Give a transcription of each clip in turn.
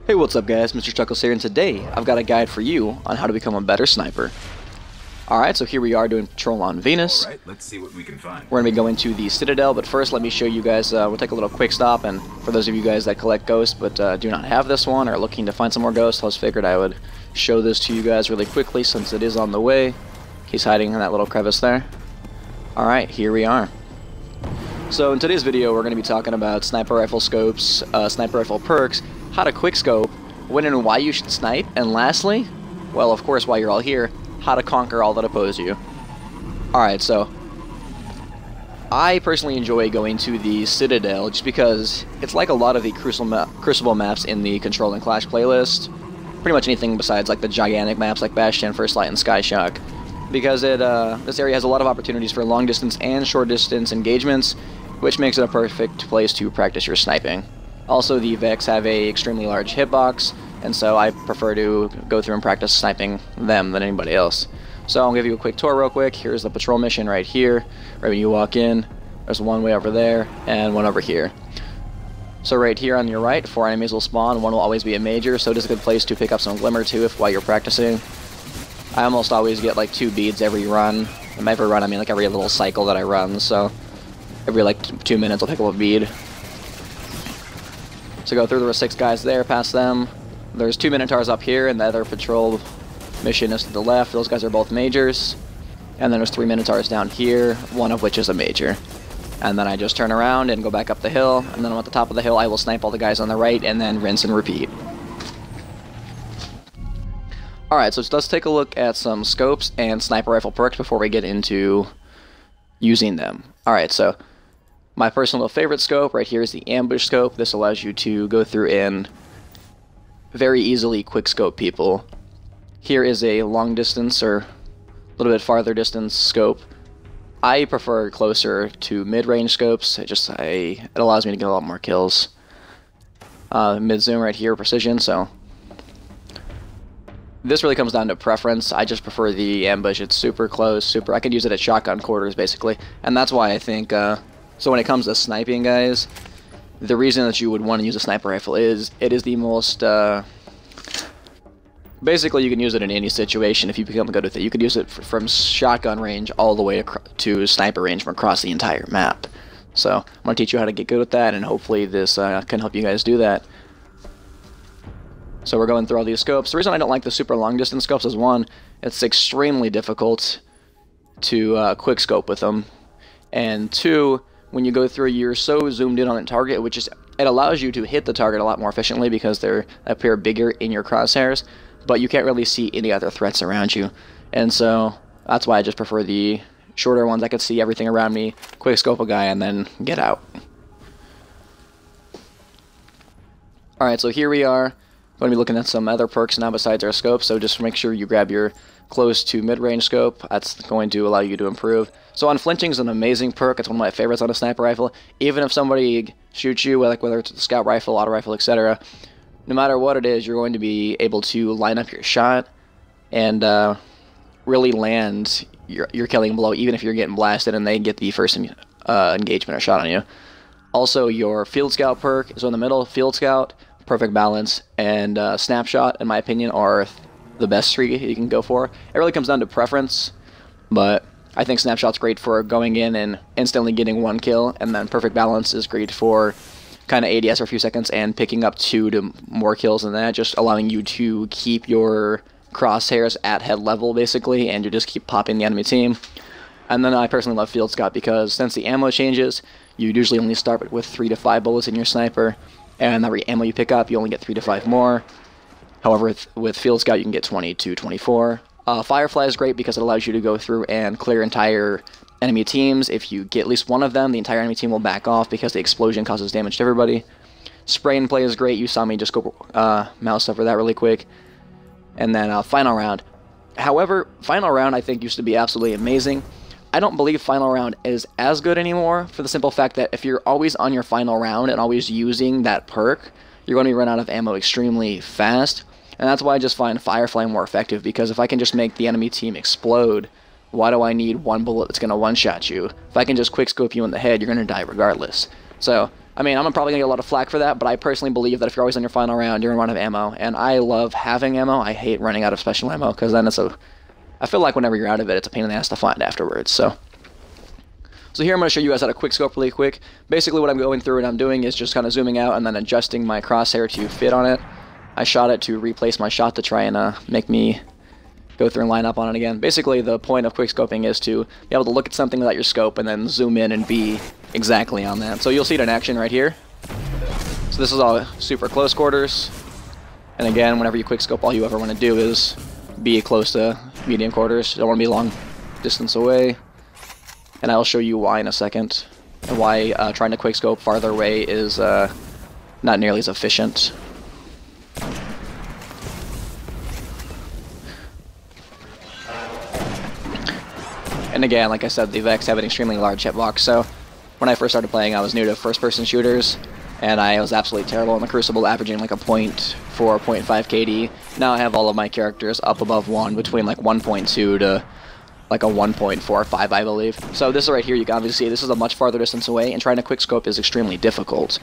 Hey, what's up guys, Mr. Chuckles here, and today I've got a guide for you on how to become a better sniper. Alright, so here we are doing patrol on Venus. Alright, let's see what we can find. We're going to be going to the Citadel, but first let me show you guys, we'll take a little quick stop, and for those of you guys that collect ghosts but do not have this one or are looking to find some more ghosts, I just figured I would show this to you guys really quickly since it is on the way. He's hiding in that little crevice there. Alright, here we are. So in today's video we're going to be talking about sniper rifle scopes, sniper rifle perks, how to quickscope, when and why you should snipe, and lastly, well of course while you're all here, how to conquer all that oppose you. Alright, so I personally enjoy going to the Citadel just because it's like a lot of the Crucible maps in the Control and Clash playlist. Pretty much anything besides like the gigantic maps like Bastion, First Light, and Skyshock. Because this area has a lot of opportunities for long distance and short distance engagements, which makes it a perfect place to practice your sniping. Also, the Vex have a extremely large hitbox, and so I prefer to go through and practice sniping them than anybody else. So I'll give you a quick tour real quick. Here's the patrol mission right here. Right when you walk in, there's one way over there and one over here. So right here on your right, 4 enemies will spawn. One will always be a major, so it is a good place to pick up some glimmer too while you're practicing. I almost always get like 2 beads every run. And by every run I mean like every little cycle that I run, so every like 2 minutes I'll pick up a bead. So go through, there were 6 guys there, past them. There's 2 Minotaurs up here, and the other patrol mission is to the left. Those guys are both majors. And then there's 3 Minotaurs down here, one of which is a major. And then I just turn around and go back up the hill, and then I'm at the top of the hill, I will snipe all the guys on the right, and then rinse and repeat. Alright, so let's take a look at some scopes and sniper rifle perks before we get into using them. Alright, so my personal favorite scope right here is the ambush scope. This allows you to go through and very easily quickscope people. Here is a long distance or a little bit farther distance scope. I prefer closer to mid-range scopes. It allows me to get a lot more kills. Mid-zoom right here, precision, so this really comes down to preference. I just prefer the ambush. It's super close, I could use it at shotgun quarters basically, and that's why I think so when it comes to sniping, guys, the reason that you would want to use a sniper rifle is it is the most basically you can use it in any situation if you become good with it. You could use it from shotgun range all the way to sniper range from across the entire map. So I'm going to teach you how to get good with that, and hopefully this can help you guys do that. So we're going through all these scopes. The reason I don't like the super long distance scopes is, one, it's extremely difficult to quickscope with them, and 2, when you go through, you're so zoomed in on a target, which is, it allows you to hit the target a lot more efficiently because they appear bigger in your crosshairs, but you can't really see any other threats around you. And so that's why I just prefer the shorter ones. I could see everything around me, quick scope a guy, and then get out. Alright, so here we are. Going to be looking at some other perks now besides our scope, so just make sure you grab your close to mid-range scope. That's going to allow you to improve. So Unflinching is an amazing perk. It's one of my favorites on a sniper rifle. Even if somebody shoots you, like whether it's a scout rifle, auto rifle, etc., no matter what it is, you're going to be able to line up your shot and really land your killing blow, even if you're getting blasted and they get the first engagement or shot on you. Also, your Field Scout perk is in the middle. Field Scout, Perfect Balance, and Snapshot, in my opinion, are the best 3 you can go for. It really comes down to preference, but I think Snapshot's great for going in and instantly getting 1 kill, and then Perfect Balance is great for kind of ADS for a few seconds and picking up 2 to more kills than that, just allowing you to keep your crosshairs at head level basically, and you just keep popping the enemy team. And then I personally love Field Scout because since the ammo changes, you usually only start with 3 to 5 bullets in your sniper, and every ammo you pick up you only get 3 to 5 more. However, with Field Scout you can get 20 to 24. Firefly is great because it allows you to go through and clear entire enemy teams. If you get at least one of them, the entire enemy team will back off because the explosion causes damage to everybody. Spray and Play is great. You saw me just go mouse over that really quick. And then Final Round. However, Final Round I think used to be absolutely amazing. I don't believe Final Round is as good anymore for the simple fact that if you're always on your final round and always using that perk, you're going to run out of ammo extremely fast. And that's why I just find Firefly more effective, because if I can just make the enemy team explode, why do I need 1 bullet that's going to one-shot you? If I can just quickscope you in the head, you're going to die regardless. So I mean, I'm probably going to get a lot of flack for that, but I personally believe that if you're always on your final round, you're going to run out of ammo. And I love having ammo. I hate running out of special ammo, because then I feel like whenever you're out of it, it's a pain in the ass to find afterwards. So here I'm going to show you guys how to quick scope really quick. Basically what I'm going through and I'm doing is just kind of zooming out and then adjusting my crosshair to fit on it. I shot it to replace my shot to try and make me go through and line up on it again. Basically the point of quick scoping is to be able to look at something without your scope and then zoom in and be exactly on that. So you'll see it in action right here. So this is all super close quarters. And again, whenever you quick scope, all you ever want to do is be close to medium quarters. You don't want to be long distance away. And I'll show you why in a second, and why trying to quick scope farther away is not nearly as efficient. And again, like I said, the Vex have an extremely large hitbox, so when I first started playing, I was new to first-person shooters, and I was absolutely terrible in the Crucible, averaging like a 0.4, 0.5 KD. Now I have all of my characters up above 1, between like 1.2 to like a 1.45, I believe. So this right here, you can obviously see this is a much farther distance away, and trying to quick scope is extremely difficult.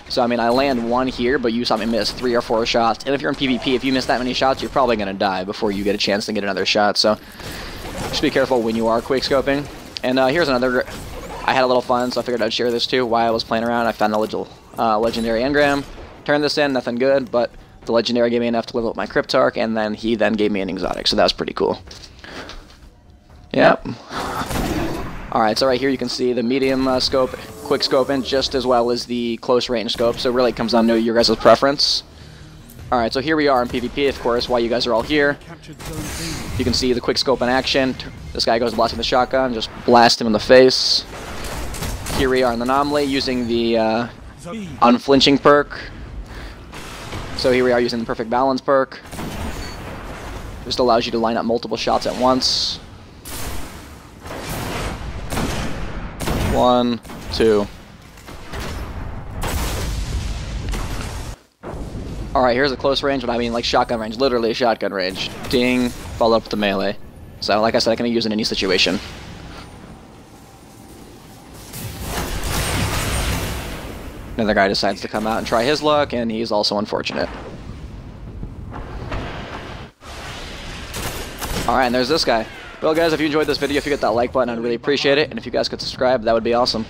So I mean, I land 1 here, but you saw me miss 3 or 4 shots, and if you're in PvP, if you miss that many shots, you're probably going to die before you get a chance to get another shot, so just be careful when you are quick scoping. And here's another, I had a little fun, so I figured I'd share this too. While I was playing around, I found a little legendary engram, turned this in, nothing good, but the legendary gave me enough to level up my Cryptarch, and then he then gave me an exotic, so that was pretty cool. Yep. Alright, so right here you can see the medium scope, quick scoping, just as well as the close range scope, so it really comes down to your guys' preference. Alright, so here we are in PvP, of course, while you guys are all here. You can see the quick scope in action. This guy goes blasting the shotgun, just blast him in the face. Here we are in the anomaly using the Unflinching perk. So here we are using the Perfect Balance perk. Just allows you to line up multiple shots at once. 1, 2. Alright, here's a close range, but I mean like shotgun range, literally shotgun range. Ding, followed up with the melee. So like I said, I can use it in any situation. Another guy decides to come out and try his luck, and he's also unfortunate. Alright, and there's this guy. Well guys, if you enjoyed this video, if you hit that like button, I'd really appreciate it, and if you guys could subscribe, that would be awesome.